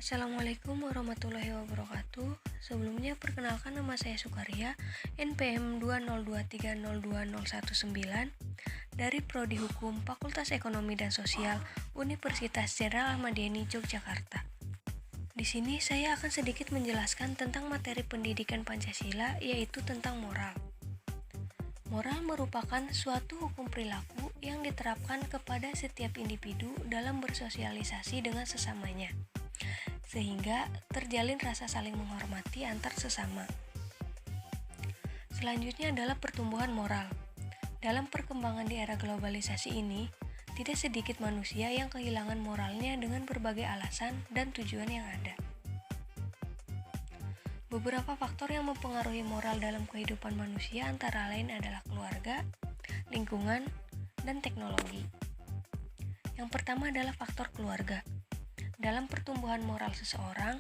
Assalamualaikum warahmatullahi wabarakatuh. Sebelumnya perkenalkan, nama saya Sukaria, NPM 202302019 dari Prodi Hukum Fakultas Ekonomi dan Sosial Universitas Jenderal Ahmad Yani, Yogyakarta. Di sini saya akan sedikit menjelaskan tentang materi pendidikan Pancasila, yaitu tentang moral. Moral merupakan suatu hukum perilaku yang diterapkan kepada setiap individu dalam bersosialisasi dengan sesamanya, sehingga terjalin rasa saling menghormati antar sesama. Selanjutnya adalah pertumbuhan moral. Dalam perkembangan di era globalisasi ini, tidak sedikit manusia yang kehilangan moralnya dengan berbagai alasan dan tujuan yang ada. Beberapa faktor yang mempengaruhi moral dalam kehidupan manusia antara lain adalah keluarga, lingkungan, dan teknologi. Yang pertama adalah faktor keluarga. Dalam pertumbuhan moral seseorang,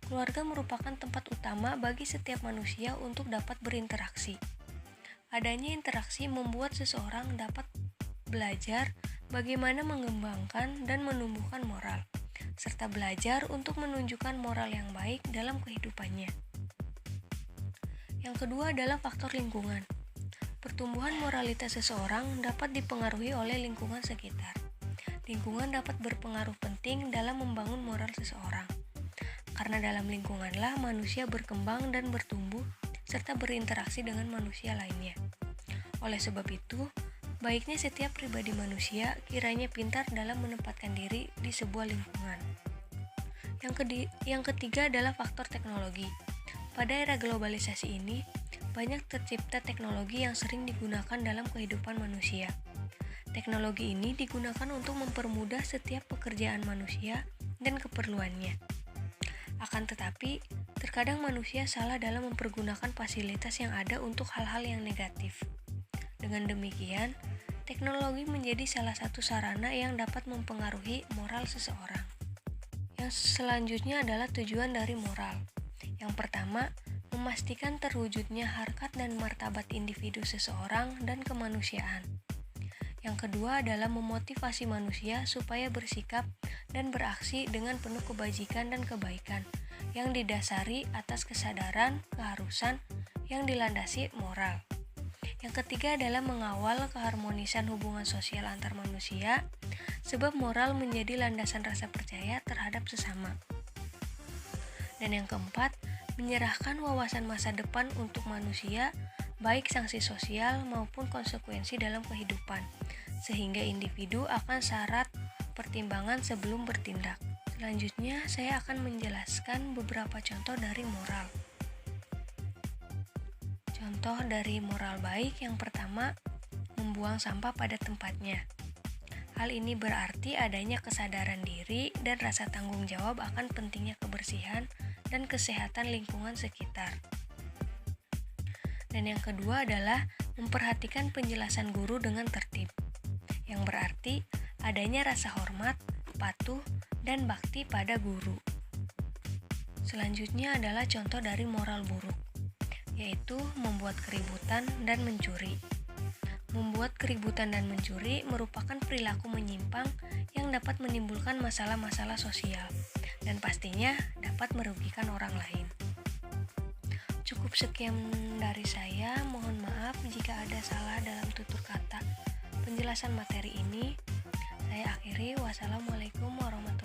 keluarga merupakan tempat utama bagi setiap manusia untuk dapat berinteraksi. Adanya interaksi membuat seseorang dapat belajar bagaimana mengembangkan dan menumbuhkan moral, serta belajar untuk menunjukkan moral yang baik dalam kehidupannya. Yang kedua adalah faktor lingkungan. Pertumbuhan moralitas seseorang dapat dipengaruhi oleh lingkungan sekitar. Lingkungan dapat berpengaruh penting dalam membangun moral seseorang, karena dalam lingkunganlah manusia berkembang dan bertumbuh, serta berinteraksi dengan manusia lainnya. Oleh sebab itu, baiknya setiap pribadi manusia kiranya pintar dalam menempatkan diri di sebuah lingkungan. Yang ketiga adalah faktor teknologi. Pada era globalisasi ini, banyak tercipta teknologi yang sering digunakan dalam kehidupan manusia. Teknologi ini digunakan untuk mempermudah setiap pekerjaan manusia dan keperluannya. Akan tetapi, terkadang manusia salah dalam mempergunakan fasilitas yang ada untuk hal-hal yang negatif. Dengan demikian, teknologi menjadi salah satu sarana yang dapat mempengaruhi moral seseorang. Yang selanjutnya adalah tujuan dari moral. Yang pertama, memastikan terwujudnya harkat dan martabat individu seseorang dan kemanusiaan. Yang kedua adalah memotivasi manusia supaya bersikap dan beraksi dengan penuh kebajikan dan kebaikan yang didasari atas kesadaran, keharusan yang dilandasi moral. Yang ketiga adalah mengawal keharmonisan hubungan sosial antar manusia, sebab moral menjadi landasan rasa percaya terhadap sesama. Dan yang keempat, menyerahkan wawasan masa depan untuk manusia, baik sanksi sosial maupun konsekuensi dalam kehidupan, sehingga individu akan syarat pertimbangan sebelum bertindak. Selanjutnya, saya akan menjelaskan beberapa contoh dari moral. Contoh dari moral baik yang pertama, membuang sampah pada tempatnya. Hal ini berarti adanya kesadaran diri dan rasa tanggung jawab akan pentingnya kebersihan dan kesehatan lingkungan sekitar. Dan yang kedua adalah memperhatikan penjelasan guru dengan tertib, yang berarti adanya rasa hormat, patuh, dan bakti pada guru. Selanjutnya adalah contoh dari moral buruk, yaitu membuat keributan dan mencuri. Membuat keributan dan mencuri merupakan perilaku menyimpang yang dapat menimbulkan masalah-masalah sosial dan pastinya dapat merugikan orang lain. Cukup sekian dari saya, mohon maaf jika ada salah dalam tutur kata penjelasan materi ini. Saya akhiri, wassalamualaikum warahmatullahi wabarakatuh.